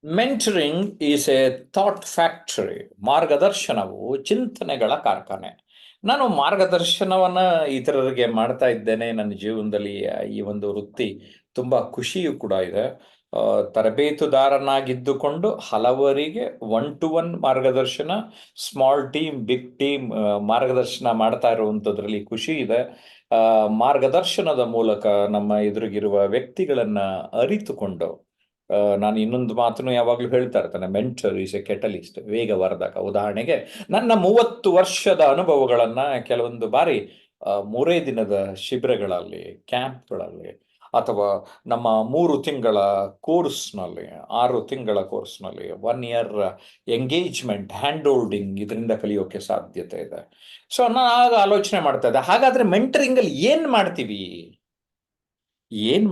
Mentoring is a thought factory. ಮಾರ್ಗದರ್ಶನವು ಚಿಂತನೆಗಳ ಕಾರ್ಖಾನೆ. ನಾನು ಮಾರ್ಗದರ್ಶನವನ್ನ ಇತರರಿಗೆ ಮಾಡ್ತಾ ಇದ್ದೇನೆ ನನ್ನ ಜೀವನದಲ್ಲಿ. ಈ ಒಂದು ವೃತ್ತಿ ತುಂಬಾ ಖುಷಿಯೂ ಕೂಡ ಇದೆ. ತರಬೇತುದಾರನಾಗಿದ್ದುಕೊಂಡು ಹಲವರಿಗೆ ಒನ್ ಟು ಒನ್ ಮಾರ್ಗದರ್ಶನ, ಸ್ಮಾಲ್ ಟೀಮ್, ಬಿಗ್ ಟೀಮ್ ಮಾರ್ಗದರ್ಶನ ಮಾಡ್ತಾ ಇರುವಂಥದ್ರಲ್ಲಿ ಖುಷಿ ಇದೆ. ಮಾರ್ಗದರ್ಶನದ ಮೂಲಕ ನಮ್ಮ ಎದುರಿಗಿರುವ ವ್ಯಕ್ತಿಗಳನ್ನ ಅರಿತುಕೊಂಡು, ನಾನು ಇನ್ನೊಂದು ಮಾತನ್ನು ಯಾವಾಗಲೂ ಹೇಳ್ತಾ ಇರ್ತಾನೆ, ಮೆಂಟರ್ ಈಸ್ ಎ ಕೆಟಲಿಸ್ಟ್, ವೇಗವರ್ಧಕ. ಉದಾಹರಣೆಗೆ ನನ್ನ 30 ವರ್ಷದ ಅನುಭವಗಳನ್ನ ಕೆಲವೊಂದು ಬಾರಿ 3 ದಿನದ ಶಿಬಿರಗಳಲ್ಲಿ, ಕ್ಯಾಂಪ್ಗಳಲ್ಲಿ, ಅಥವಾ ನಮ್ಮ 3 ತಿಂಗಳ ಕೋರ್ಸ್ನಲ್ಲಿ, 6 ತಿಂಗಳ ಕೋರ್ಸ್ನಲ್ಲಿ, 1 ಇಯರ್ ಎಂಗೇಜ್ಮೆಂಟ್, ಹ್ಯಾಂಡ್ ಹೋಲ್ಡಿಂಗ್, ಇದರಿಂದ ಕಲಿಯೋಕೆ ಸಾಧ್ಯತೆ ಇದೆ. ಸೊ ನಾನು ಆಗ ಆಲೋಚನೆ ಮಾಡ್ತಾ ಇದ್ದೆ, ಹಾಗಾದ್ರೆ ಮೆಂಟರಿಂಗ್ ಅಲ್ಲಿ ಏನ್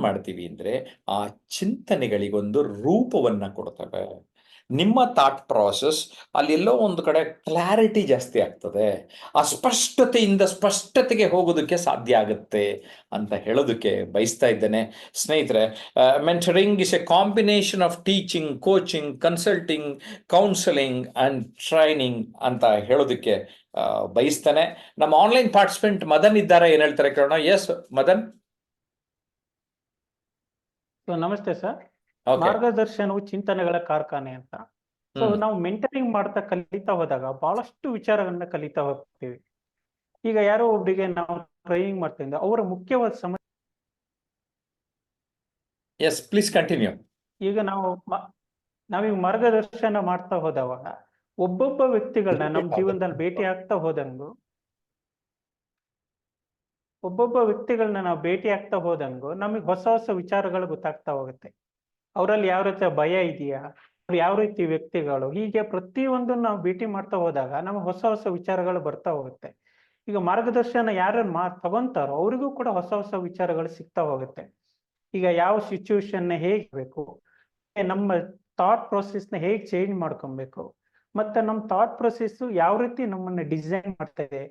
ಮಾಡ್ತೀವಿ ಅಂದ್ರೆ, ಆ ಚಿಂತನೆಗಳಿಗೊಂದು ರೂಪವನ್ನ ಕೊಡ್ತವೆ. ನಿಮ್ಮ ಥಾಟ್ ಪ್ರಾಸೆಸ್ ಅಲ್ಲೆಲ್ಲೋ ಒಂದು ಕಡೆ ಕ್ಲಾರಿಟಿ ಜಾಸ್ತಿ ಆಗ್ತದೆ. ಅಸ್ಪಷ್ಟತೆಯಿಂದ ಸ್ಪಷ್ಟತೆಗೆ ಹೋಗೋದಕ್ಕೆ ಸಾಧ್ಯ ಆಗುತ್ತೆ ಅಂತ ಹೇಳೋದಕ್ಕೆ ಬಯಸ್ತಾ ಇದ್ದೇನೆ. ಸ್ನೇಹಿತರೆ, mentoring is A combination of teaching, coaching, consulting, counselling and training ಅಂತ ಹೇಳೋದಕ್ಕೆ ಬಯಸ್ತೇನೆ. ನಮ್ಮ ಆನ್ಲೈನ್ ಪಾರ್ಟಿಸಿಪೆಂಟ್ ಮದನ್ ಇದ್ದಾರೆ, ಏನ್ ಹೇಳ್ತಾರೆ ಕೇಳೋಣ. ಎಸ್ ಮದನ್. ನಮಸ್ತೆ ಸರ್. Okay. ಮಾರ್ಗದರ್ಶನವು ಚಿಂತನೆಗಳ ಕಾರ್ಖಾನೆ ಅಂತ. ಸೊ ನಾವು ಮೆಂಟರಿಂಗ್ ಮಾಡ್ತಾ ಕಲಿತಾ ಹೋದಾಗ ಬಹಳಷ್ಟು ವಿಚಾರಗಳನ್ನ ಕಲಿತಾ ಹೋಗ್ತೀವಿ. ಈಗ ಯಾರೋ ಒಬ್ಬರಿಗೆ ನಾವು ಟ್ರೈನಿಂಗ್ ಮಾಡ್ತಾ ಇದ್ದ ಅವರ ಮುಖ್ಯವಾದ ಸಮಸ್ಯೆ. Yes, please continue. ಈಗ ನಾವೀಗ ಮಾರ್ಗದರ್ಶನ ಮಾಡ್ತಾ ಹೋದವಾಗ ಒಬ್ಬೊಬ್ಬ ವ್ಯಕ್ತಿಗಳನ್ನ ನಮ್ಮ ಜೀವನದಲ್ಲಿ ಭೇಟಿ ಆಗ್ತಾ ಹೋದಂಗು ನಮಗೆ ಹೊಸ ಹೊಸ ವಿಚಾರಗಳು ಗೊತ್ತಾಗ್ತಾ ಹೋಗುತ್ತೆ. ಅವರಲ್ಲಿ ಯಾವ ರೀತಿಯ ಭಯ ಇದೆಯಾ, ಯಾವ ರೀತಿ ವ್ಯಕ್ತಿಗಳು, ಹೀಗೆ ಪ್ರತಿಯೊಂದು ನಾವು ಭೇಟಿ ಮಾಡ್ತಾ ಹೋದಾಗ ನಮಗೆ ಹೊಸ ಹೊಸ ವಿಚಾರಗಳು ಬರ್ತಾ ಹೋಗುತ್ತೆ. ಈಗ ಮಾರ್ಗದರ್ಶನ ಯಾರನ್ನ ತಗೊಂತಾರೋ ಅವರಿಗೂ ಕೂಡ ಹೊಸ ಹೊಸ ವಿಚಾರಗಳು ಸಿಗ್ತಾ ಹೋಗುತ್ತೆ. ಈಗ ಯಾವ ಸಿಚುವೇಶನ್ ಹೇಗೆ ಬೇಕು, ನಮ್ಮ ಥಾಟ್ ಪ್ರೊಸೆಸ್ನ ಹೇಗೆ ಚೇಂಜ್ ಮಾಡ್ಕೊಬೇಕು, ಮತ್ತೆ ನಮ್ಮ ಥಾಟ್ ಪ್ರೊಸೆಸ್ ಯಾವ ರೀತಿ ನಮ್ಮನ್ನ ಡಿಸೈನ್ ಮಾಡ್ತಾ ಇದೆ,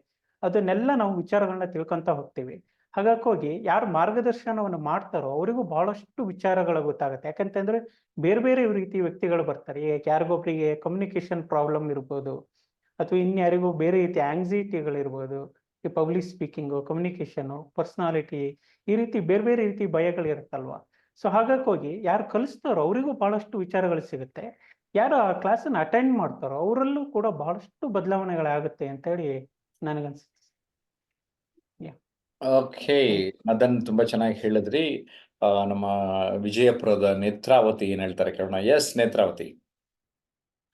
ಅದನ್ನೆಲ್ಲ ನಾವು ವಿಚಾರಗಳನ್ನ ತಿಳ್ಕೊಂತ ಹೋಗ್ತೀವಿ. ಹಾಗಾಗಿ ಯಾರು ಮಾರ್ಗದರ್ಶನವನ್ನು ಮಾಡ್ತಾರೋ ಅವರಿಗೂ ಬಹಳಷ್ಟು ವಿಚಾರಗಳು ಗೊತ್ತಾಗುತ್ತೆ. ಯಾಕಂತಂದ್ರೆ ಬೇರೆ ಬೇರೆ ರೀತಿ ವ್ಯಕ್ತಿಗಳು ಬರ್ತಾರೆ. ಈಗ ಯಾರಿಗೊಬ್ರಿಗೆ ಕಮ್ಯುನಿಕೇಶನ್ ಪ್ರಾಬ್ಲಮ್ ಇರ್ಬೋದು, ಅಥವಾ ಇನ್ಯಾರಿಗೂ ಬೇರೆ ರೀತಿ ಆಂಗ್ಸೈಟಿಗಳಿರ್ಬೋದು, ಈ ಪಬ್ಲಿಕ್ ಸ್ಪೀಕಿಂಗು, ಕಮ್ಯುನಿಕೇಶನ್, ಪರ್ಸನಾಲಿಟಿ, ಈ ರೀತಿ ಬೇರೆ ಬೇರೆ ರೀತಿ ಭಯಗಳು ಇರುತ್ತಲ್ವಾ. ಸೊ ಹಾಗಾಗಿ ಯಾರು ಕಲಿಸ್ತಾರೋ ಅವರಿಗೂ ಬಹಳಷ್ಟು ವಿಚಾರಗಳು ಸಿಗುತ್ತೆ. ಯಾರು ಆ ಕ್ಲಾಸನ್ನು ಅಟೆಂಡ್ ಮಾಡ್ತಾರೋ ಅವರಲ್ಲೂ ಕೂಡ ಬಹಳಷ್ಟು ಬದಲಾವಣೆಗಳಾಗುತ್ತೆ ಅಂತ ಹೇಳಿ ನನಗನ್ಸುತ್ತೆ. ಓಕೆ, ಮದನ್ ತುಂಬಾ ಚೆನ್ನಾಗಿ ಹೇಳಿದ್ರಿ. ನಮ್ಮ ವಿಜಯಪುರದ ನೇತ್ರಾವತಿ ಏನ್ ಹೇಳ್ತಾರೆ ಕೇಳೋಣ. ಎಸ್ ನೇತ್ರಾವತಿ.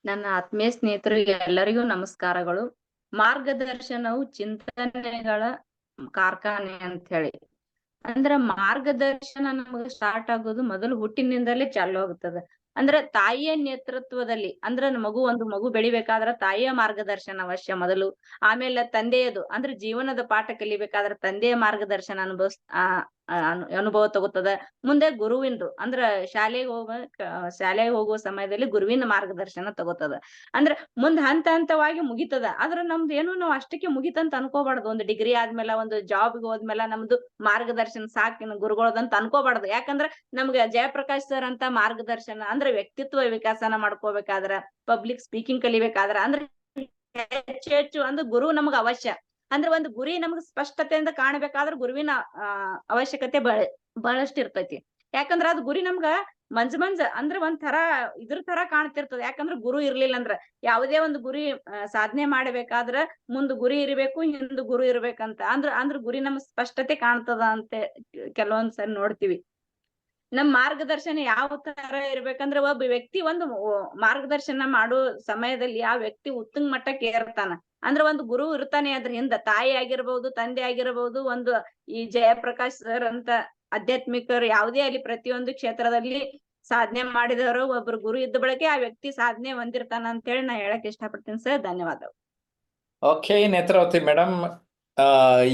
ನನ್ನ ಆತ್ಮೀಯ ಸ್ನೇಹಿತರಿಗೆ ಎಲ್ಲರಿಗೂ ನಮಸ್ಕಾರಗಳು. ಮಾರ್ಗದರ್ಶನವು ಚಿಂತನೆಗಳ ಕಾರ್ಖಾನೆ ಅಂತ ಹೇಳಿ, ಅಂದ್ರೆ ಮಾರ್ಗದರ್ಶನ ನಮಗೆ ಸ್ಟಾರ್ಟ್ ಆಗೋದು ಮೊದಲು ಹುಟ್ಟಿನಿಂದಲೇ ಚಾಲು ಆಗುತ್ತದೆ. ಅಂದ್ರೆ ತಾಯಿಯ ನೇತೃತ್ವದಲ್ಲಿ, ಅಂದ್ರೆ ಒಂದು ಮಗು ಬೆಳಿಬೇಕಾದ್ರ ತಾಯಿಯ ಮಾರ್ಗದರ್ಶನ ಅವಶ್ಯ ಮೊದಲು. ಆಮೇಲೆ ತಂದೆಯದು, ಅಂದ್ರೆ ಜೀವನದ ಪಾಠ ಕಲಿಬೇಕಾದ್ರೆ ತಂದೆಯ ಮಾರ್ಗದರ್ಶನ ಅನುಭವ ತಗೋತದ. ಮುಂದೆ ಗುರುವಿಂದು, ಅಂದ್ರ ಶಾಲೆಗೆ ಹೋಗುವ ಸಮಯದಲ್ಲಿ ಗುರುವಿನ ಮಾರ್ಗದರ್ಶನ ತಗೋತದ. ಅಂದ್ರೆ ಮುಂದ್ ಹಂತ ಹಂತವಾಗಿ ಮುಗಿತದ. ಆದ್ರ ನಮ್ದು ಏನು ನಾವು ಅಷ್ಟಕ್ಕೆ ಮುಗಿತಂತ ಅನ್ಕೋಬಾರ್ದು. ಒಂದು ಡಿಗ್ರಿ ಆದ್ಮೇಲೆ, ಒಂದು ಜಾಬ್ಗೆ ಹೋದ್ಮೇಲೆ ನಮ್ದು ಮಾರ್ಗದರ್ಶನ ಸಾಕಿನ ಗುರುಗಳದಂತ ಅನ್ಕೋಬಾರ್ದು. ಯಾಕಂದ್ರ ನಮ್ಗೆ ಜಯಪ್ರಕಾಶ್ ಸರ್ ಅಂತ ಮಾರ್ಗದರ್ಶನ, ಅಂದ್ರೆ ವ್ಯಕ್ತಿತ್ವ ವಿಕಾಸನ ಮಾಡ್ಕೋಬೇಕಾದ್ರ, ಪಬ್ಲಿಕ್ ಸ್ಪೀಕಿಂಗ್ ಕಲಿಬೇಕಾದ್ರ, ಅಂದ್ರೆ ಹೆಚ್ಚು ಅಂದ್ರೆ ಗುರು ನಮ್ಗ ಅವಶ್ಯ. ಅಂದ್ರೆ ಒಂದು ಗುರಿ ನಮ್ಗೆ ಸ್ಪಷ್ಟತೆಯಿಂದ ಕಾಣಬೇಕಾದ್ರೆ ಗುರುವಿನ ಅವಶ್ಯಕತೆ ಬಹಳಷ್ಟು ಇರ್ತೈತಿ. ಯಾಕಂದ್ರ ಅದು ಗುರಿ ನಮ್ಗ ಮಂಜ್ ಅಂದ್ರೆ ಒಂದ್ ಇದ್ರ ತರ ಕಾಣ್ತಿರ್ತದೆ. ಯಾಕಂದ್ರ ಗುರು ಇರ್ಲಿಲ್ಲ ಅಂದ್ರ ಯಾವುದೇ ಒಂದು ಗುರಿ ಸಾಧನೆ ಮಾಡ್ಬೇಕಾದ್ರ ಮುಂದ್ ಗುರಿ ಇರ್ಬೇಕು, ಹಿಂದ್ ಗುರು ಇರ್ಬೇಕಂತ. ಅಂದ್ರ ಗುರಿ ನಮ್ ಸ್ಪಷ್ಟತೆ ಕಾಣ್ತದ ಅಂತ ಕೆಲವೊಂದ್ಸರಿ ನೋಡ್ತೀವಿ. ನಮ್ ಮಾರ್ಗದರ್ಶನ ಯಾವ ತರ ಇರ್ಬೇಕಂದ್ರೆ, ಒಬ್ಬ ವ್ಯಕ್ತಿ ಒಂದು ಮಾರ್ಗದರ್ಶನ ಮಾಡೋ ಸಮಯದಲ್ಲಿ ಆ ವ್ಯಕ್ತಿ ಉತ್ತುಂಗ ಮಟ್ಟಕ್ಕೆ ಏರ್ತಾನ. ಅಂದ್ರೆ ಒಂದು ಗುರು ಇರ್ತಾನೆ ಅದ್ರ ಹಿಂದ. ತಾಯಿ ಆಗಿರ್ಬಹುದು, ತಂದೆ ಆಗಿರ್ಬಹುದು, ಒಂದು ಈ ಜಯಪ್ರಕಾಶ್ ಸರ್ ಅಂತ ಆಧ್ಯಾತ್ಮಿಕರು ಯಾವುದೇ ಅಲ್ಲಿ ಪ್ರತಿಯೊಂದು ಕ್ಷೇತ್ರದಲ್ಲಿ ಸಾಧನೆ ಮಾಡಿದವರು ಒಬ್ರು ಗುರು ಇದ್ದ ಬಳಕೆ ಆ ವ್ಯಕ್ತಿ ಸಾಧನೆ ಹೊಂದಿರ್ತಾನ ಅಂತ ಹೇಳಿ ನಾ ಹೇಳಕ್ ಇಷ್ಟಪಡ್ತೀನಿ ಸರ್. ಧನ್ಯವಾದಗಳು. ಓಕೆ ನೇತ್ರಾವತಿ ಮೇಡಮ್,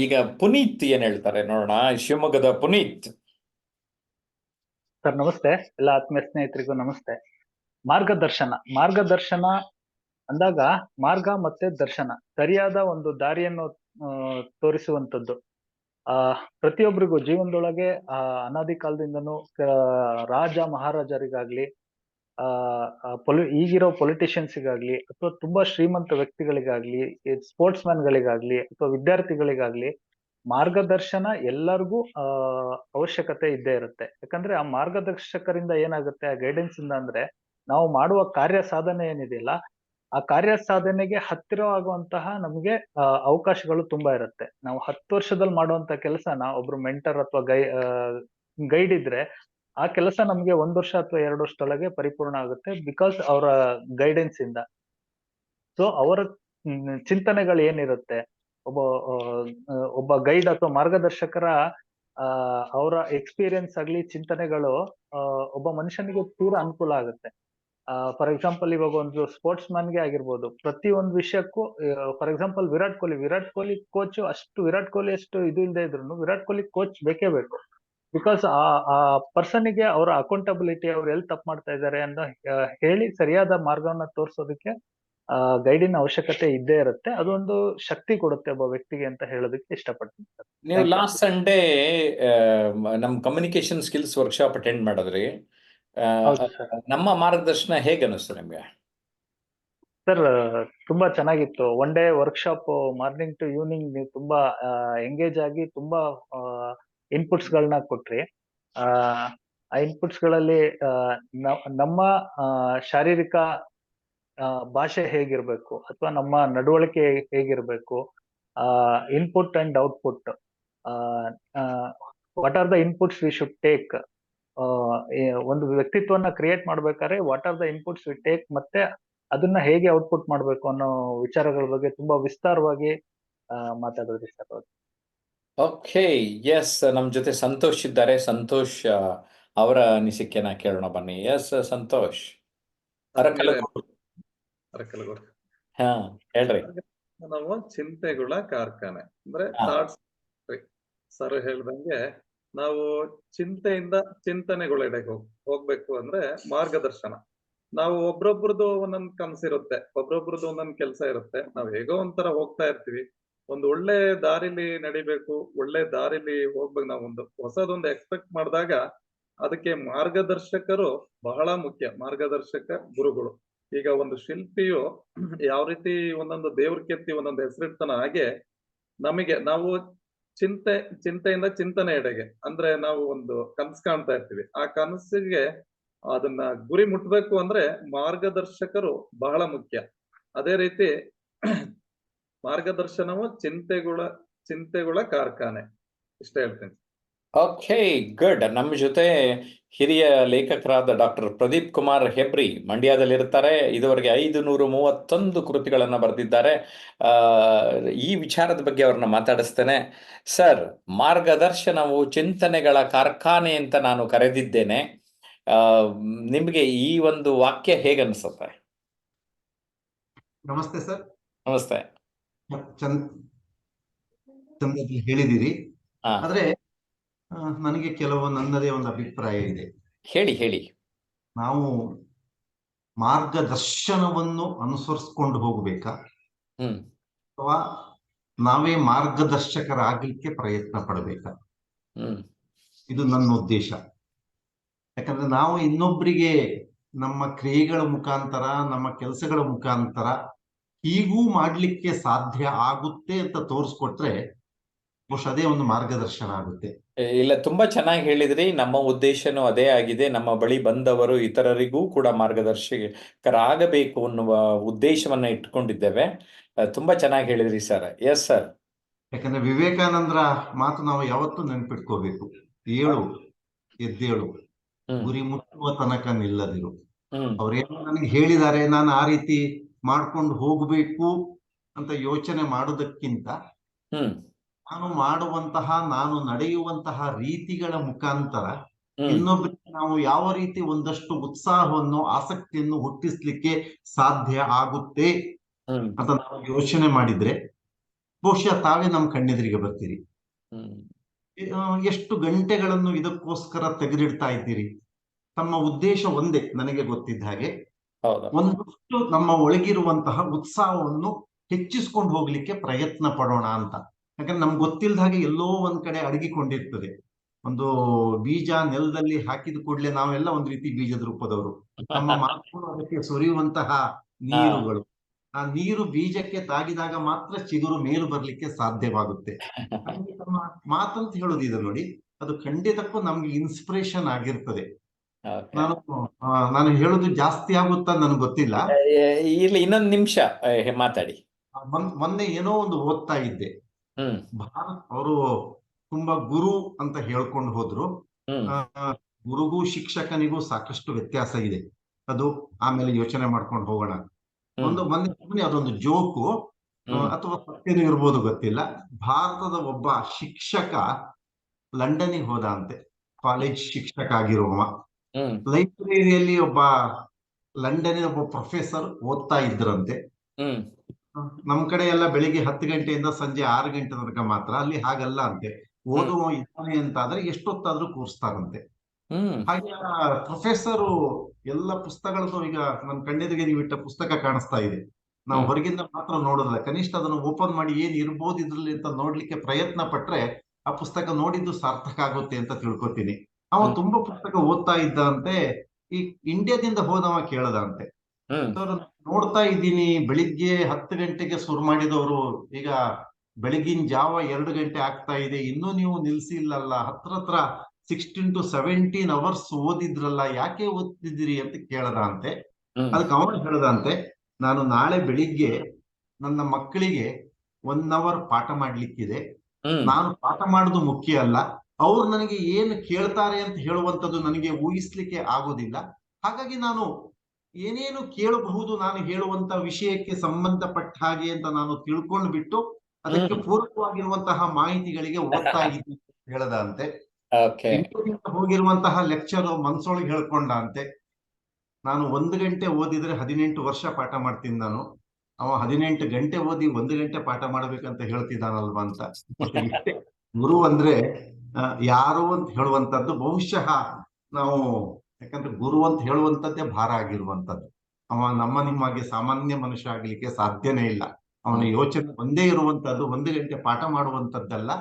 ಈಗ ಪುನೀತ್ ಏನ್ ಹೇಳ್ತಾರೆ ನೋಡೋಣ. ಶಿವಮೊಗ್ಗದ ಪುನೀತ್ ಸರ್ ನಮಸ್ತೆ. ಎಲ್ಲ ಆತ್ಮೀಯ ಸ್ನೇಹಿತರಿಗೂ ನಮಸ್ತೆ. ಮಾರ್ಗದರ್ಶನ ಅಂದಾಗ ಮಾರ್ಗ ಮತ್ತೆ ದರ್ಶನ, ಸರಿಯಾದ ಒಂದು ದಾರಿಯನ್ನು ತೋರಿಸುವಂತದ್ದು. ಪ್ರತಿಯೊಬ್ಬರಿಗೂ ಜೀವನದೊಳಗೆ ಅನಾದಿ ಕಾಲದಿಂದನೂ ರಾಜ ಮಹಾರಾಜರಿಗಾಗ್ಲಿ ಈಗಿರೋ ಪೊಲಿಟಿಷಿಯನ್ಸ್ಗಾಗ್ಲಿ ಅಥವಾ ತುಂಬಾ ಶ್ರೀಮಂತ ವ್ಯಕ್ತಿಗಳಿಗಾಗ್ಲಿ, ಸ್ಪೋರ್ಟ್ಸ್ ಗಳಿಗಾಗ್ಲಿ ಅಥವಾ ವಿದ್ಯಾರ್ಥಿಗಳಿಗಾಗ್ಲಿ ಮಾರ್ಗದರ್ಶನ ಎಲ್ಲರಿಗೂ ಅವಶ್ಯಕತೆ ಇದ್ದೇ ಇರುತ್ತೆ. ಯಾಕಂದ್ರೆ ಆ ಮಾರ್ಗದರ್ಶಕರಿಂದ ಏನಾಗುತ್ತೆ, ಆ ಗೈಡೆನ್ಸ್ ಇಂದ ಅಂದ್ರೆ ನಾವು ಮಾಡುವ ಕಾರ್ಯ ಸಾಧನೆ ಏನಿದೆಯಲ್ಲ, ಆ ಕಾರ್ಯ ಸಾಧನೆಗೆ ಹತ್ತಿರ ಆಗುವಂತಹ ನಮಗೆ ಅವಕಾಶಗಳು ತುಂಬಾ ಇರುತ್ತೆ. ನಾವು 10 ವರ್ಷದಲ್ಲಿ ಮಾಡುವಂತ ಕೆಲಸನ ಒಬ್ರು ಮೆಂಟರ್ ಅಥವಾ ಗೈಡ್ ಇದ್ರೆ ಆ ಕೆಲಸ ನಮ್ಗೆ 1 ವರ್ಷ ಅಥವಾ 2 ವರ್ಷದೊಳಗೆ ಪರಿಪೂರ್ಣ ಆಗುತ್ತೆ, ಬಿಕಾಸ್ ಅವರ ಗೈಡೆನ್ಸ್ ಇಂದ. ಸೊ ಅವರ ಚಿಂತನೆಗಳು ಏನಿರುತ್ತೆ, ಒಬ್ಬ ಒಬ್ಬ ಗೈಡ್ ಅಥವಾ ಮಾರ್ಗದರ್ಶಕರ ಅವರ ಎಕ್ಸ್ಪೀರಿಯನ್ಸ್ ಆಗ್ಲಿ, ಚಿಂತನೆಗಳು ಒಬ್ಬ ಮನುಷ್ಯನಿಗೆ ತೀರಾ ಅನುಕೂಲ ಆಗುತ್ತೆ. ಫಾರ್ ಎಕ್ಸಾಂಪಲ್, ಇವಾಗ ಒಂದು ಸ್ಪೋರ್ಟ್ಸ್ ಮ್ಯಾನ್ಗೆ ಆಗಿರ್ಬೋದು, ಪ್ರತಿ ಒಂದು ವಿಷಯಕ್ಕೂ for example Virat Kohli coach Virat Kohli ಅಷ್ಟು ಇದು ಇಲ್ಲದೆ ಇದ್ರು ವಿರಾಟ್ ಕೊಹ್ಲಿ ಕೋಚ್ ಬೇಕೇ ಬೇಕು. ಬಿಕಾಸ್ ಆ ಪರ್ಸನ್ಗೆ ಅವರ ಅಕೌಂಟಬಿಲಿಟಿ, ಅವ್ರು ಎಲ್ಲಿ ತಪ್ಪು ಮಾಡ್ತಾ ಇದ್ದಾರೆ ಅಂತ ಹೇಳಿ ಸರಿಯಾದ ಮಾರ್ಗವನ್ನ ತೋರಿಸೋದಕ್ಕೆ ಗೈಡಿನ ಅವಶ್ಯಕತೆ ಇದ್ದೇ ಇರುತ್ತೆ. ಅದೊಂದು ಶಕ್ತಿ ಕೊಡುತ್ತೆ ಒಬ್ಬ ವ್ಯಕ್ತಿಗೆ ಅಂತ ಹೇಳೋದಕ್ಕೆ ಇಷ್ಟಪಡ್ತೀನಿ ಸರ್. ನೀವು ಲಾಸ್ಟ್ ಸಂಡೇ ನಮ್ ಕಮ್ಯುನಿಕೇಶನ್ ಸ್ಕಿಲ್ಸ್ ವರ್ಕ್ಶಾಪ್ ಅಟೆಂಡ್ ಮಾಡಿದ್ರಿ. ಹೌದು ಸರ್. ನಮ್ಮ ಮಾರ್ಗದರ್ಶನ ಹೇಗೆ ಅನಿಸ್ತು ನಿಮ್ಗೆ? ಸರ್, ತುಂಬಾ ಚೆನ್ನಾಗಿತ್ತು. 1 day workshop, morning to evening ನೀವು ತುಂಬಾ ಎಂಗೇಜ್ ಆಗಿ ತುಂಬಾ ಇನ್ಪುಟ್ಸ್ ಗಳನ್ನ ಕೊಟ್ರಿ. ಆ ಇನ್ಪುಟ್ಸ್ ಗಳಲ್ಲಿ ನಮ್ಮ ಶಾರೀರಿಕ ಭಾಷೆ ಹೇಗಿರ್ಬೇಕು ಅಥವಾ ನಮ್ಮ ನಡವಳಿಕೆ ಹೇಗಿರ್ಬೇಕು, input and output, what are the inputs we should take, ಒಂದು ವ್ಯಕ್ತಿತ್ವನ ಕ್ರಿಯೇಟ್ ಮಾಡ್ಬೇಕಾದ್ರೆ what are the inputs we take, ಮತ್ತೆ ಅದನ್ನ ಹೇಗೆ ಔಟ್ಪುಟ್ ಮಾಡ್ಬೇಕು ಅನ್ನೋ ವಿಚಾರಗಳ ಬಗ್ಗೆ ತುಂಬಾ ವಿಸ್ತಾರವಾಗಿ ಮಾತಾಡಿದ್ರಿ ಸರ್. ಓಕೆ, ಎಸ್, ನಮ್ ಜೊತೆ ಸಂತೋಷ್ ಇದ್ದಾರೆ. ಸಂತೋಷ್ ಅವರ ಅನಿಸಿಕೆನ ಕೇಳೋಣ ಬನ್ನಿ. ಎಸ್ ಸಂತೋಷ್, ಅರಕಲಗೂಡು. ಹಾ, ಹೇಳ್ರಿ. ನಾವು ಚಿಂತೆಗಳ ಕಾರ್ಖಾನೆ ಅಂದ್ರೆ ಹಾ. ಥಾಟ್ಸ್. ಸರ್ ಹೇಳ್ದಂಗೆ ನಾವು ಚಿಂತೆಯಿಂದ ಚಿಂತನೆಗಳೆಡೆಗೆ ಹೋಗ್ಬೇಕು ಅಂದ್ರೆ ಮಾರ್ಗದರ್ಶನ. ನಾವು ಒಬ್ರೊಬ್ರದ್ದು ಒಂದೊಂದ್ ಕನಸಿರುತ್ತೆ, ಒಬ್ರೊಬ್ರದ್ದು ಒಂದೊಂದ್ ಕೆಲಸ ಇರುತ್ತೆ. ನಾವ್ ಹೇಗೋ ಒಂಥರ ಹೋಗ್ತಾ ಇರ್ತೀವಿ. ಒಂದು ಒಳ್ಳೆ ದಾರಿಲಿ ನಡಿಬೇಕು, ಒಳ್ಳೆ ದಾರಿಲಿ ಹೋಗ್ಬೇಕು. ನಾವು ಒಂದು ಹೊಸದೊಂದು ಎಕ್ಸ್ಪೆಕ್ಟ್ ಮಾಡಿದಾಗ ಅದಕ್ಕೆ ಮಾರ್ಗದರ್ಶಕರು ಬಹಳ ಮುಖ್ಯ. ಮಾರ್ಗದರ್ಶಕ ಗುರುಗಳು. ಈಗ ಒಂದು ಶಿಲ್ಪಿಯು ಯಾವ ರೀತಿ ಒಂದೊಂದು ದೇವ್ರ ಕೆತ್ತಿ ಒಂದೊಂದು ಹೆಸರಿಡ್ತಾನ, ಹಾಗೆ ನಾವು ಚಿಂತೆಯಿಂದ ಚಿಂತನೆ ಎಡೆಗೆ ಅಂದ್ರೆ ನಾವು ಒಂದು ಕನಸು ಕಾಣ್ತಾ ಇರ್ತೀವಿ. ಆ ಕನಸಿಗೆ ಅದನ್ನ ಗುರಿ ಮುಟ್ಬೇಕು ಅಂದ್ರೆ ಮಾರ್ಗದರ್ಶಕರು ಬಹಳ ಮುಖ್ಯ. ಅದೇ ರೀತಿ ಮಾರ್ಗದರ್ಶನವು ಚಿಂತೆಗಳ ಕಾರ್ಖಾನೆ. ಇಷ್ಟ ಹೇಳ್ತೀನಿ. Okay, good. ನಮ್ಮ ಜೊತೆ ಹಿರಿಯ ಲೇಖಕರಾದ ಡಾಕ್ಟರ್ ಪ್ರದೀಪ್ ಕುಮಾರ್ ಹೆಬ್ರಿ ಮಂಡ್ಯದಲ್ಲಿರ್ತಾರೆ. ಇದುವರೆಗೆ 531 ಕೃತಿಗಳನ್ನು ಬರೆದಿದ್ದಾರೆ. ಈ ವಿಚಾರದ ಬಗ್ಗೆ ಅವ್ರನ್ನ ಮಾತಾಡಿಸ್ತೇನೆ. ಸರ್, ಮಾರ್ಗದರ್ಶನವು ಚಿಂತನೆಗಳ ಕಾರ್ಖಾನೆ ಅಂತ ನಾನು ಕರೆದಿದ್ದೇನೆ. ನಿಮಗೆ ಈ ಒಂದು ವಾಕ್ಯ ಹೇಗೆ ಅನಿಸುತ್ತೆ? ನಮಸ್ತೆ ಸರ್. ನಮಸ್ತೆ. ಚಂದದಲ್ಲಿ ಹೇಳಿದಿರಿ. ಹಾ, ಆದ್ರೆ ನನಗೆ ಕೆಲವು ನನ್ನದೇ ಒಂದು ಅಭಿಪ್ರಾಯ ಇದೆ. ಹೇಳಿ. ನಾವು ಮಾರ್ಗದರ್ಶನವನ್ನು ಅನುಸರಿಸ್ಕೊಂಡು ಹೋಗ್ಬೇಕಾ ಅಥವಾ ನಾವೇ ಮಾರ್ಗದರ್ಶಕರಾಗಲಿಕ್ಕೆ ಪ್ರಯತ್ನ ಪಡಬೇಕಾ? ಇದು ನನ್ನ ಉದ್ದೇಶ. ಯಾಕಂದ್ರೆ ನಾವು ಇನ್ನೊಬ್ಬರಿಗೆ ನಮ್ಮ ಕ್ರಿಯೆಗಳ ಮುಖಾಂತರ, ನಮ್ಮ ಕೆಲಸಗಳ ಮುಖಾಂತರ ಹೀಗೂ ಮಾಡ್ಲಿಕ್ಕೆ ಸಾಧ್ಯ ಆಗುತ್ತೆ ಅಂತ ತೋರಿಸ್ಕೊಟ್ರೆ ಬಹುಶಃ ಅದೇ ಒಂದು ಮಾರ್ಗದರ್ಶನ ಆಗುತ್ತೆ. ಇಲ್ಲ, ತುಂಬಾ ಚೆನ್ನಾಗಿ ಹೇಳಿದ್ರಿ. ನಮ್ಮ ಉದ್ದೇಶನೂ ಅದೇ ಆಗಿದೆ. ನಮ್ಮ ಬಳಿ ಬಂದವರು ಇತರರಿಗೂ ಕೂಡ ಮಾರ್ಗದರ್ಶಕರಾಗಬೇಕು ಅನ್ನುವ ಉದ್ದೇಶವನ್ನ ಇಟ್ಕೊಂಡಿದ್ದೇವೆ. ತುಂಬಾ ಚೆನ್ನಾಗಿ ಹೇಳಿದ್ರಿ ಸರ್. Yes sir. ಯಾಕಂದ್ರೆ ವಿವೇಕಾನಂದರ ಮಾತು ನಾವು ಯಾವತ್ತೂ ನೆನ್ಪಿಟ್ಕೋಬೇಕು. ಎದ್ದೇಳು, ಗುರಿ ಮುಟ್ಟುವ ತನಕ ನಿಲ್ಲದಿರು. ಅವ್ರೇನು ನನಗೆ ಹೇಳಿದ್ದಾರೆ, ನಾನು ಆ ರೀತಿ ಮಾಡ್ಕೊಂಡು ಹೋಗ್ಬೇಕು ಅಂತ ಯೋಚನೆ ಮಾಡೋದಕ್ಕಿಂತ ನಾನು ನಡೆಯುವಂತಹ ರೀತಿಗಳ ಮುಖಾಂತರ ಇನ್ನೊಬ್ಬರಿಗೆ ನಾವು ಯಾವ ರೀತಿ ಒಂದಷ್ಟು ಉತ್ಸಾಹವನ್ನು, ಆಸಕ್ತಿಯನ್ನು ಹುಟ್ಟಿಸ್ಲಿಕ್ಕೆ ಸಾಧ್ಯ ಆಗುತ್ತೆ ಅಂತ ನಾವು ಯೋಚನೆ ಮಾಡಿದ್ರೆ ಬಹುಶಃ ತಾವೇ ನಮ್ಮ ಕಣ್ಣೆದುರಿಗೆ ಬರ್ತೀರಿ. ಎಷ್ಟು ಗಂಟೆಗಳನ್ನು ಇದಕ್ಕೋಸ್ಕರ ತೆಗೆದಿಡ್ತಾ ಇದ್ದೀರಿ? ತಮ್ಮ ಉದ್ದೇಶ ಒಂದೇ, ನನಗೆ ಗೊತ್ತಿದ್ದ ಹಾಗೆ ಒಂದಷ್ಟು ನಮ್ಮ ಒಳಗಿರುವಂತಹ ಉತ್ಸಾಹವನ್ನು ಹೆಚ್ಚಿಸ್ಕೊಂಡು ಹೋಗ್ಲಿಕ್ಕೆ ಪ್ರಯತ್ನ ಪಡೋಣ ಅಂತ. ಯಾಕಂದ್ರೆ ನಮ್ಗೆ ಗೊತ್ತಿಲ್ಲದ ಹಾಗೆ ಎಲ್ಲೋ ಒಂದ್ ಕಡೆ ಅಡಗಿಕೊಂಡಿರ್ತದೆ. ಒಂದು ಬೀಜ ನೆಲದಲ್ಲಿ ಹಾಕಿದ ಕೂಡಲೇ ನಾವೆಲ್ಲ ಒಂದ್ ರೀತಿ ಬೀಜದ ರೂಪದವರು. ನಮ್ಮ ಮಾತುಗಳು ಅದಕ್ಕೆ ಸುರಿಯುವಂತಹ ನೀರುಗಳು, ಆ ನೀರು ಬೀಜಕ್ಕೆ ತಾಗಿದಾಗ ಮಾತ್ರ ಚಿಗುರು ಮೇಲು ಬರ್ಲಿಕ್ಕೆ ಸಾಧ್ಯವಾಗುತ್ತೆ. ಹಾಗೆ ನಮ್ಮ ಮಾತಂತ ಹೇಳೋದು ಇದೆ ನೋಡಿ, ಅದು ಖಂಡಿತಕ್ಕೂ ನಮ್ಗೆ ಇನ್ಸ್ಪಿರೇಷನ್ ಆಗಿರ್ತದೆ. ನಾನು ಹೇಳೋದು ಜಾಸ್ತಿ ಆಗುತ್ತಾ ನನ್ಗೆ ಗೊತ್ತಿಲ್ಲ. ಇಲ್ಲಿ ಇನ್ನೊಂದು ನಿಮಿಷ ಮಾತಾಡಿ. ಮೊನ್ನೆ ಏನೋ ಒಂದು ಓದ್ತಾ ಇದ್ದೆ. ಭಾರತ್ ಅವರು ತುಂಬಾ ಗುರು ಅಂತ ಹೇಳ್ಕೊಂಡು ಹೋದ್ರು. ಗುರುಗೂ ಶಿಕ್ಷಕನಿಗೂ ಸಾಕಷ್ಟು ವ್ಯತ್ಯಾಸ ಇದೆ. ಅದು ಆಮೇಲೆ ಯೋಚನೆ ಮಾಡ್ಕೊಂಡು ಹೋಗೋಣ. ಮೊನ್ನೆ ಅದೊಂದು ಜೋಕು ಅಥವಾ ಸತ್ಯನೂ ಇರ್ಬೋದು ಗೊತ್ತಿಲ್ಲ. ಭಾರತದ ಒಬ್ಬ ಶಿಕ್ಷಕ ಲಂಡನ್ನಿಗೆ ಹೋದ ಅಂತೆ, ಕಾಲೇಜ್ ಶಿಕ್ಷಕ ಆಗಿರುವವ. ಲೈಬ್ರರಿಯಲ್ಲಿ ಒಬ್ಬ ಲಂಡನ್ನಿನ ಒಬ್ಬ ಪ್ರೊಫೆಸರ್ ಓದ್ತಾ ಇದ್ರಂತೆ. ನಮ್ ಕಡೆ ಎಲ್ಲ ಬೆಳಿಗ್ಗೆ 10 ಗಂಟೆಯಿಂದ ಸಂಜೆ 6 ಗಂಟೆ ತನಕ ಮಾತ್ರ, ಅಲ್ಲಿ ಹಾಗಲ್ಲ ಅಂತೆ. ಓದುವ ಇದ್ದಾನೆ ಅಂತ ಆದ್ರೆ ಎಷ್ಟೊತ್ತಾದ್ರೂ ಕೂರಿಸ್ತಾರಂತೆ. ಹಾಗೆ ಪ್ರೊಫೆಸರ್ ಎಲ್ಲ ಪುಸ್ತಕಗಳನ್ನು, ಈಗ ನನ್ನ ಕಣ್ಣೆದುರಿಗೆ ನೀವು ಇಟ್ಟ ಪುಸ್ತಕ ಕಾಣಿಸ್ತಾ ಇದೆ, ನಾವು ಹೊರಗಿಂದ ಮಾತ್ರ ನೋಡೋದಿಲ್ಲ, ಕನಿಷ್ಠ ಅದನ್ನು ಓಪನ್ ಮಾಡಿ ಏನ್ ಇರ್ಬೋದು ಇದ್ರಲ್ಲಿ ಅಂತ ನೋಡ್ಲಿಕ್ಕೆ ಪ್ರಯತ್ನ ಪಟ್ರೆ ಆ ಪುಸ್ತಕ ನೋಡಿದ್ದು ಸಾರ್ಥಕ ಆಗುತ್ತೆ ಅಂತ ತಿಳ್ಕೊತೀನಿ. ಅವ ತುಂಬಾ ಪುಸ್ತಕ ಓದ್ತಾ ಇದ್ದಂತೆ. ಈ ಇಂಡಿಯಾದಿಂದ ಹೋದವ ಕೇಳದ ಅಂತೆ, ನೋಡ್ತಾ ಇದ್ದೀನಿ ಬೆಳಿಗ್ಗೆ 10 ಗಂಟೆಗೆ ಶುರು ಮಾಡಿದವರು ಈಗ ಬೆಳಗಿನ ಜಾವ 2 ಗಂಟೆ ಆಗ್ತಾ ಇದೆ, ಇನ್ನೂ ನೀವು ನಿಲ್ಸಿಲ್ಲಲ್ಲ, ಹತ್ರ 16 to 17 ಅವರ್ಸ್ ಓದಿದ್ರಲ್ಲ, ಯಾಕೆ ಓದ್ತಿದ್ದೀರಿ ಅಂತ ಕೇಳದ ಅಂತೆ. ಅದಕ್ಕೆ ಅವನು ಹೇಳದಂತೆ, ನಾನು ನಾಳೆ ಬೆಳಿಗ್ಗೆ ನನ್ನ ಮಕ್ಕಳಿಗೆ 1 hour ಪಾಠ ಮಾಡ್ಲಿಕ್ಕಿದೆ, ನಾನು ಪಾಠ ಮಾಡೋದು ಮುಖ್ಯ ಅಲ್ಲ, ಅವ್ರು ನನಗೆ ಏನು ಕೇಳ್ತಾರೆ ಅಂತ ಹೇಳುವಂಥದ್ದು ನನಗೆ ಊಹಿಸ್ಲಿಕ್ಕೆ ಆಗೋದಿಲ್ಲ. ಹಾಗಾಗಿ ನಾನು ಏನೇನು ಕೇಳಬಹುದು ನಾನು ಹೇಳುವಂತ ವಿಷಯಕ್ಕೆ ಸಂಬಂಧಪಟ್ಟ ಹಾಗೆ ಅಂತ ನಾನು ತಿಳ್ಕೊಂಡು ಬಿಟ್ಟು ಅದಕ್ಕೆ ಪೂರಕವಾಗಿರುವಂತಹ ಮಾಹಿತಿಗಳಿಗೆ ಓದ್ತಾ ಇದ್ದೀನಿ ಹೇಳದ ಅಂತೆ. ಹೋಗಿರುವಂತಹ ಲೆಕ್ಚರ್ ಮನ್ಸೊಳಗೆ ಹೇಳ್ಕೊಂಡ ಅಂತೆ, ನಾನು 1 ಗಂಟೆ ಓದಿದ್ರೆ 18 ವರ್ಷ ಪಾಠ ಮಾಡ್ತೀನಿ ನಾನು, ಅವ 18 ಗಂಟೆ ಓದಿ 1 ಗಂಟೆ ಪಾಠ ಮಾಡ್ಬೇಕಂತ ಹೇಳ್ತಿದ್ದಾನಲ್ವಾ ಅಂತ. ಇಷ್ಟೇ ಗುರು ಅಂದ್ರೆ ಯಾರು ಅಂತ ಹೇಳುವಂತದ್ದು. ಬಹುಶಃ ನಾವು, ಯಾಕಂದ್ರೆ ಗುರು ಅಂತ ಹೇಳುವಂತದ್ದೇ ಭಾರ ಆಗಿರುವಂತದ್ದು. ಅವ ನಮ್ಮ ನಿಮ್ಮಾಗೆ ಸಾಮಾನ್ಯ ಮನುಷ್ಯ ಆಗ್ಲಿಕ್ಕೆ ಸಾಧ್ಯನೇ ಇಲ್ಲ. ಅವನ ಯೋಚನೆ ಒಂದೇ ಇರುವಂತದ್ದು, 1 ಗಂಟೆ ಪಾಠ ಮಾಡುವಂತದ್ದಲ್ಲ,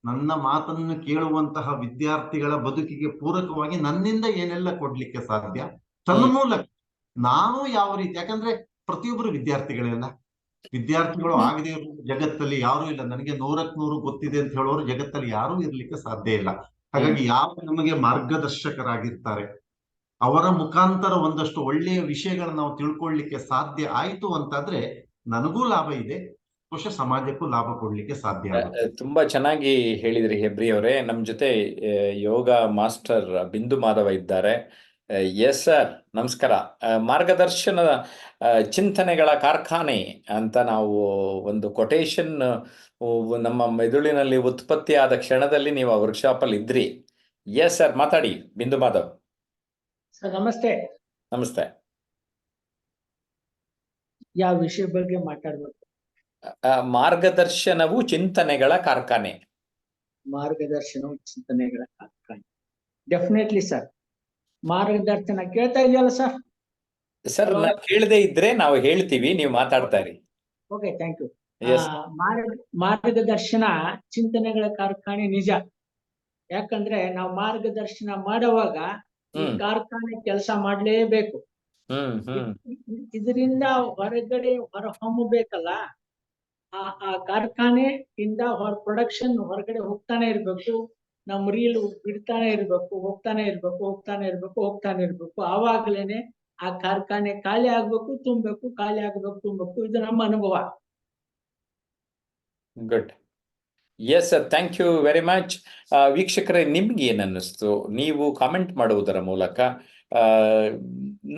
ನನ್ನ ಮಾತನ್ನು ಕೇಳುವಂತಹ ವಿದ್ಯಾರ್ಥಿಗಳ ಬದುಕಿಗೆ ಪೂರಕವಾಗಿ ನನ್ನಿಂದ ಏನೆಲ್ಲ ಕೊಡ್ಲಿಕ್ಕೆ ಸಾಧ್ಯ, ತನ್ಮೂಲಕ ನಾನು ಯಾವ ರೀತಿ, ಯಾಕಂದ್ರೆ ಪ್ರತಿಯೊಬ್ಬರು ವಿದ್ಯಾರ್ಥಿಗಳೆಲ್ಲ, ವಿದ್ಯಾರ್ಥಿಗಳು ಆಗದೆ ಇರುವ ಜಗತ್ತಲ್ಲಿ ಯಾರೂ ಇಲ್ಲ. ನನಗೆ 100ಕ್ಕೆ 100 ಗೊತ್ತಿದೆ ಅಂತ ಹೇಳೋರು ಜಗತ್ತಲ್ಲಿ ಯಾರೂ ಇರ್ಲಿಕ್ಕೆ ಸಾಧ್ಯ ಇಲ್ಲ. ಹಾಗಾಗಿ ಯಾವ ನಮಗೆ ಮಾರ್ಗದರ್ಶಕರಾಗಿರ್ತಾರೆ ಅವರ ಮುಖಾಂತರ ಒಂದಷ್ಟು ಒಳ್ಳೆಯ ವಿಷಯಗಳನ್ನ ನಾವು ತಿಳ್ಕೊಳ್ಳಿಕ್ಕೆ ಸಾಧ್ಯ ಆಯ್ತು ಅಂತಾದ್ರೆ ನನಗೂ ಲಾಭ ಇದೆ, ಬಹುಶಃ ಸಮಾಜಕ್ಕೂ ಲಾಭ ಕೊಡ್ಲಿಕ್ಕೆ ಸಾಧ್ಯ ಆಗುತ್ತೆ. ತುಂಬಾ ಚೆನ್ನಾಗಿ ಹೇಳಿದ್ರಿ ಹೆಬ್ರಿ ಅವರೇ. ನಮ್ ಜೊತೆ ಯೋಗ ಮಾಸ್ಟರ್ ಬಿಂದು ಮಾಧವ ಇದ್ದಾರೆ. ಎಸ್ ಸರ್, ನಮಸ್ಕಾರ. ಮಾರ್ಗದರ್ಶನ ಚಿಂತನೆಗಳ ಕಾರ್ಖಾನೆ ಅಂತ ನಾವು ಒಂದು ಕೊಟೇಶನ್ ನಮ್ಮ ಮೆದುಳಿನಲ್ಲಿ ಉತ್ಪತ್ತಿ ಆದ ಕ್ಷಣದಲ್ಲಿ ನೀವು ಆ ವರ್ಕ್ಶಾಪ್ ಅಲ್ಲಿ ಇದ್ರಿ. ಎಸ್ ಸರ್, ಮಾತಾಡಿ ಬಿಂದು ಮಾಧವ್. ಸರ್ ನಮಸ್ತೆ. ನಮಸ್ತೆ. ಯಾವ ವಿಷಯ ಬಗ್ಗೆ ಮಾತಾಡ್ಬೇಕು? ಮಾರ್ಗದರ್ಶನವು ಚಿಂತನೆಗಳ ಕಾರ್ಖಾನೆ. ಮಾರ್ಗದರ್ಶನವು ಚಿಂತನೆಗಳ ಕಾರ್ಖಾನೆ, ಡೆಫಿನೆಟ್ಲಿ ಸರ್. ಮಾರ್ಗದರ್ಶನ ಕೇಳ್ತಾ ಇದೆಯಲ್ಲ ಸರ್? ಸರ್ ಕೇಳದೆ ಇದ್ರೆ ನಾವು ಹೇಳ್ತೀವಿ, ನೀವು ಮಾತಾಡ್ತಾ ಇರಿ. Okay, thank you. ಮಾರ್ಗದರ್ಶನ ಚಿಂತನೆಗಳ ಕಾರ್ಖಾನೆ ನಿಜ. ಯಾಕಂದ್ರೆ ನಾವು ಮಾರ್ಗದರ್ಶನ ಮಾಡುವಾಗ ಈ ಕಾರ್ಖಾನೆ ಕೆಲಸ ಮಾಡ್ಲೇಬೇಕು. ಇದರಿಂದ ಹೊರಗಡೆ ಹೊರಹೊಮ್ಮಬೇಕಲ್ಲ, ಆ ಕಾರ್ಖಾನೆಯಿಂದ ಪ್ರೊಡಕ್ಷನ್ ಹೊರಗಡೆ ಹೋಗ್ತಾನೆ ಇರ್ಬೇಕು. ನಮ್ ರೀಲ್ ಬಿಡ್ತಾನೆ ಇರ್ಬೇಕು, ಹೋಗ್ತಾನೆ ಇರ್ಬೇಕು. ಆವಾಗ್ಲೇನೆ ಆ ಕಾರ್ಖಾನೆ ಖಾಲಿ ಆಗ್ಬೇಕು, ತುಂಬಬೇಕು, ಖಾಲಿ ಆಗ್ಬೇಕು, ತುಂಬಬೇಕು. ಇದು ನಮ್ಮ ಅನುಭವ. Good. Yes sir, thank you very much. ವೀಕ್ಷಕರೇ, ನಿಮ್ಗೆ ಏನನ್ನಿಸ್ತು? ನೀವು ಕಾಮೆಂಟ್ ಮಾಡುವುದರ ಮೂಲಕ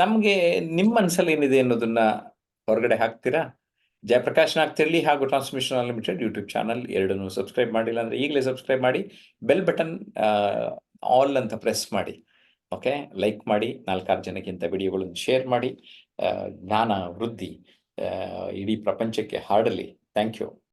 ನಮ್ಗೆ ನಿಮ್ಮ ಮನಸ್ಸಲ್ಲಿ ಏನಿದೆ ಅನ್ನೋದನ್ನ ಹೊರಗಡೆ ಹಾಕ್ತೀರಾ? ಜಯಪ್ರಕಾಶ್ ನಾಗ್ತಿರ್ಲಿ ಹಾಗೂ ಟ್ರಾನ್ಸ್ಮಿಷನ್ ಅನ್ಲಿಮಿಟೆಡ್ ಯೂಟ್ಯೂಬ್ ಚಾನಲ್ ಎರಡನ್ನೂ ಸಬ್ಸ್ಕ್ರೈಬ್ ಮಾಡಿಲ್ಲ ಅಂದ್ರೆ ಈಗಲೇ ಸಬ್ಸ್ಕ್ರೈಬ್ ಮಾಡಿ, ಬೆಲ್ ಬಟನ್ ಆಲ್ ಅಂತ ಪ್ರೆಸ್ ಮಾಡಿ. ಓಕೆ, ಲೈಕ್ ಮಾಡಿ, 4-6 ಜನಕ್ಕಿಂತ ವಿಡಿಯೋಗಳನ್ನು ಶೇರ್ ಮಾಡಿ. ಜ್ಞಾನ ವೃದ್ಧಿ ಇಡೀ ಪ್ರಪಂಚಕ್ಕೆ ಹರಡಲಿ. Thank you.